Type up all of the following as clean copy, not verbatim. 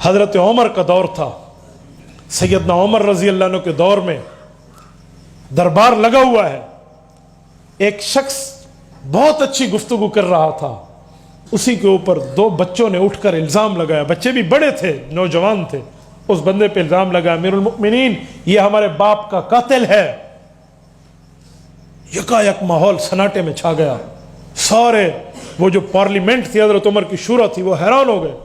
حضرت عمر کا دور تھا، سیدنا عمر رضی اللہ عنہ کے دور میں دربار لگا ہوا ہے، ایک شخص بہت اچھی گفتگو کر رہا تھا، اسی کے اوپر دو بچوں نے اٹھ کر الزام لگایا، بچے بھی بڑے تھے، نوجوان تھے، اس بندے پہ الزام لگایا امیر المؤمنین یہ ہمارے باپ کا قاتل ہے۔ یکایک ماحول سناٹے میں چھا گیا، سارے وہ جو پارلیمنٹ تھی حضرت عمر کی شورا تھی وہ حیران ہو گئے۔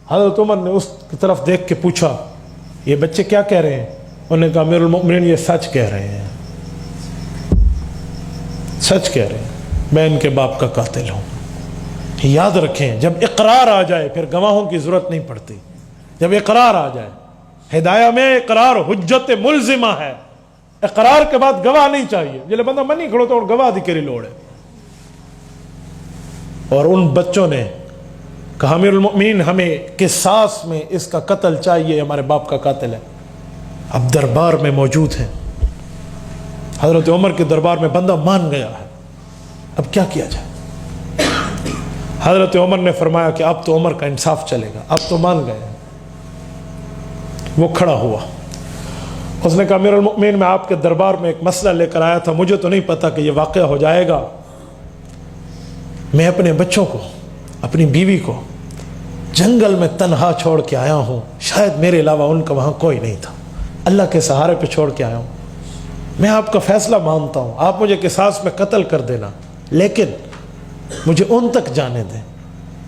حضرت عمر نے اس کی طرف دیکھ کے پوچھا یہ بچے کیا کہہ رہے ہیں؟ انہوں نے کہا امیر المؤمنین یہ سچ کہہ رہے ہیں، سچ کہہ رہے ہیں، میں ان کے باپ کا قاتل ہوں۔ یاد رکھیں جب اقرار آ جائے پھر گواہوں کی ضرورت نہیں پڑتی، جب اقرار آ جائے، ہدایہ میں اقرار حجت ملزمہ ہے، اقرار کے بعد گواہ نہیں چاہیے، جلے بندہ منی کھڑو تو گواہ دی کری لوڑ ہے۔ اور ان بچوں نے کہا امیر المؤمنین ہمیں قصاص میں اس کا قتل چاہیے، ہمارے باپ کا قاتل ہے۔ اب دربار میں موجود ہیں، حضرت عمر کے دربار میں بندہ مان گیا ہے، اب کیا کیا جائے؟ حضرت عمر نے فرمایا کہ اب تو عمر کا انصاف چلے گا، اب تو مان گئے ہیں۔ وہ کھڑا ہوا، اس نے کہا امیر المؤمنین میں آپ کے دربار میں ایک مسئلہ لے کر آیا تھا، مجھے تو نہیں پتا کہ یہ واقعہ ہو جائے گا، میں اپنے بچوں کو، اپنی بیوی کو جنگل میں تنہا چھوڑ کے آیا ہوں، شاید میرے علاوہ ان کا وہاں کوئی نہیں تھا، اللہ کے سہارے پہ چھوڑ کے آیا ہوں، میں آپ کا فیصلہ مانتا ہوں، آپ مجھے قصاص میں قتل کر دینا، لیکن مجھے ان تک جانے دیں،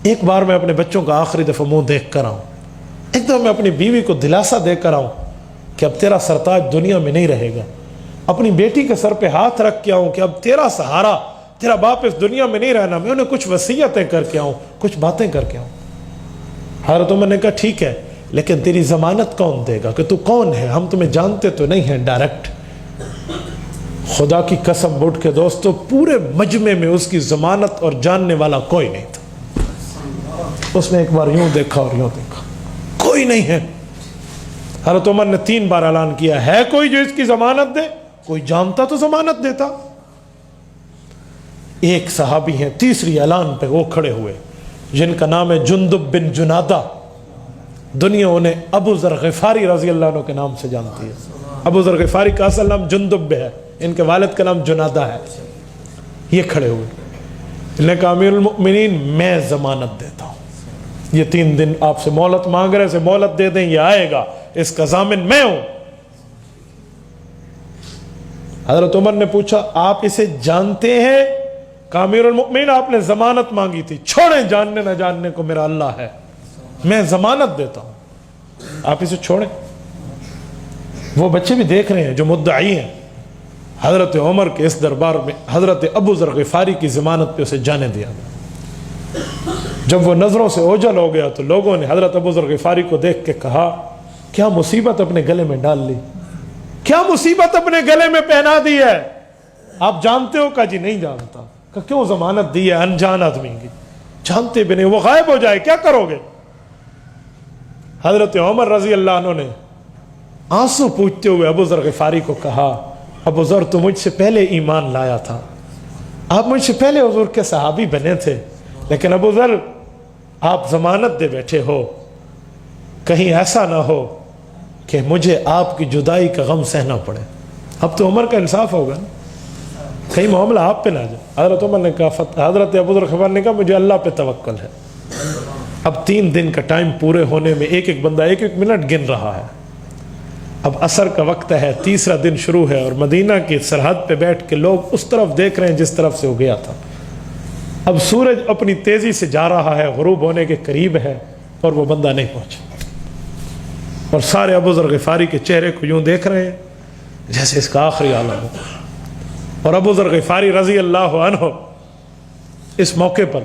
ایک بار میں اپنے بچوں کا آخری دفعہ منہ دیکھ کر آؤں، ایک دفعہ میں اپنی بیوی کو دلاسا دے کر آؤں کہ اب تیرا سرتاج دنیا میں نہیں رہے گا، اپنی بیٹی کے سر پہ ہاتھ رکھ کے آؤں کہ اب تیرا سہارا، تیرا باپ اس دنیا میں نہیں رہنا، میں انہیں کچھ وصیتیں کر کے آؤں، کچھ باتیں کر کے آؤں۔ حضرت عمر نے کہا ٹھیک ہے، لیکن تیری ضمانت کون دے گا کہ تو کون ہے؟ ہم تمہیں جانتے تو نہیں ہیں ڈائریکٹ۔ خدا کی قسم اٹھ کے دوستو پورے مجمع میں اس کی ضمانت اور جاننے والا کوئی نہیں تھا۔ اس نے ایک بار یوں دیکھا اور یوں دیکھا، کوئی نہیں ہے۔ حضرت عمر نے 3 بار اعلان کیا ہے کوئی جو اس کی ضمانت دے؟ کوئی جانتا تو ضمانت دیتا۔ ایک صحابی ہیں تیسری اعلان پہ وہ کھڑے ہوئے جن کا نام ہے جندب بن جنادہ، دنیا انہیں ابو ذر غفاری رضی اللہ عنہ کے نام سے جانتی ہے۔ ابو ذر غفاری کا اصل نام جندب ہے، ان کے والد کا نام جنادہ ہے۔ یہ کھڑے ہوئے، انہوں نے کہا امیر المؤمنین میں ضمانت دیتا ہوں، یہ 3 دن آپ سے مہلت مانگ رہے سے مہلت دے دیں، یہ آئے گا، اس کا ضامن میں ہوں۔ حضرت عمر نے پوچھا آپ اسے جانتے ہیں؟ کہا امیر المؤمنین آپ نے ضمانت مانگی تھی، چھوڑیں، جاننے نہ جاننے کو میرا اللہ ہے، میں ضمانت دیتا ہوں، آپ اسے چھوڑیں۔ وہ بچے بھی دیکھ رہے ہیں جو مدعی ہیں، حضرت عمر کے اس دربار میں حضرت ابو ذر غفاری کی ضمانت پہ اسے جانے دیا۔ جب وہ نظروں سے اوجھل ہو گیا تو لوگوں نے حضرت ابو ذر غفاری کو دیکھ کے کہا کیا مصیبت اپنے گلے میں ڈال لی، کیا مصیبت اپنے گلے میں پہنا دی ہے؟ آپ جانتے ہو؟ کہا جی نہیں جانتا۔ کہ کیوں ضمانت دی ہے انجان آدمی کی؟ جانتے بھی نہیں، وہ غائب ہو جائے کیا کرو گے؟ حضرت عمر رضی اللہ عنہ نے آنسو پوچھتے ہوئے ابو ذر غفاری کو کہا ابو ذر تو مجھ سے پہلے ایمان لایا تھا، آپ مجھ سے پہلے حضور کے صحابی بنے تھے، لیکن ابو ذر آپ ضمانت دے بیٹھے ہو، کہیں ایسا نہ ہو کہ مجھے آپ کی جدائی کا غم سہنا پڑے۔ اب تو عمر کا انصاف ہوگا نا، کہیں معاملہ آپ پہ نہ جائے۔ حضرت عمر نے کہا، حضرت ابو ذر غفاری نے کہا مجھے اللہ پہ توکل ہے۔ اب 3 دن کا ٹائم پورے ہونے میں ایک ایک بندہ 1-1 منٹ گن رہا ہے۔ اب عصر کا وقت ہے، تیسرا دن شروع ہے، اور مدینہ کی سرحد پہ بیٹھ کے لوگ اس طرف دیکھ رہے ہیں جس طرف سے وہ گیا تھا۔ اب سورج اپنی تیزی سے جا رہا ہے، غروب ہونے کے قریب ہے، اور وہ بندہ نہیں پہنچا، اور سارے ابو ذر غفاری کے چہرے کو یوں دیکھ رہے ہیں جیسے اس کا آخری عالم ہو۔ اور ابو ذر غفاری رضی اللہ عنہ اس موقع پر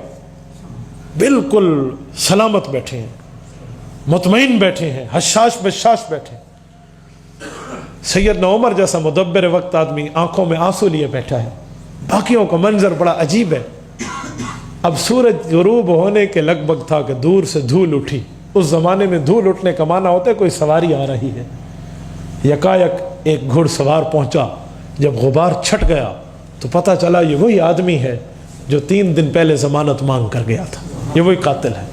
بالکل سلامت بیٹھے ہیں، مطمئن بیٹھے ہیں، حشاش بشاش بیٹھے ہیں۔ سیدنا عمر جیسا مدبر وقت آدمی آنکھوں میں آنسو لیے بیٹھا ہے، باقیوں کا منظر بڑا عجیب ہے۔ اب سورج غروب ہونے کے لگ بھگ تھا کہ دور سے دھول اٹھی۔ اس زمانے میں دھول اٹھنے کا معنی ہوتا ہے کوئی سواری آ رہی ہے۔ یکایک ایک گھڑ سوار پہنچا، جب غبار چھٹ گیا تو پتہ چلا یہ وہی آدمی ہے جو 3 دن پہلے ضمانت مانگ کر گیا تھا، یہ وہی قاتل ہے۔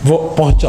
وہ پہنچا،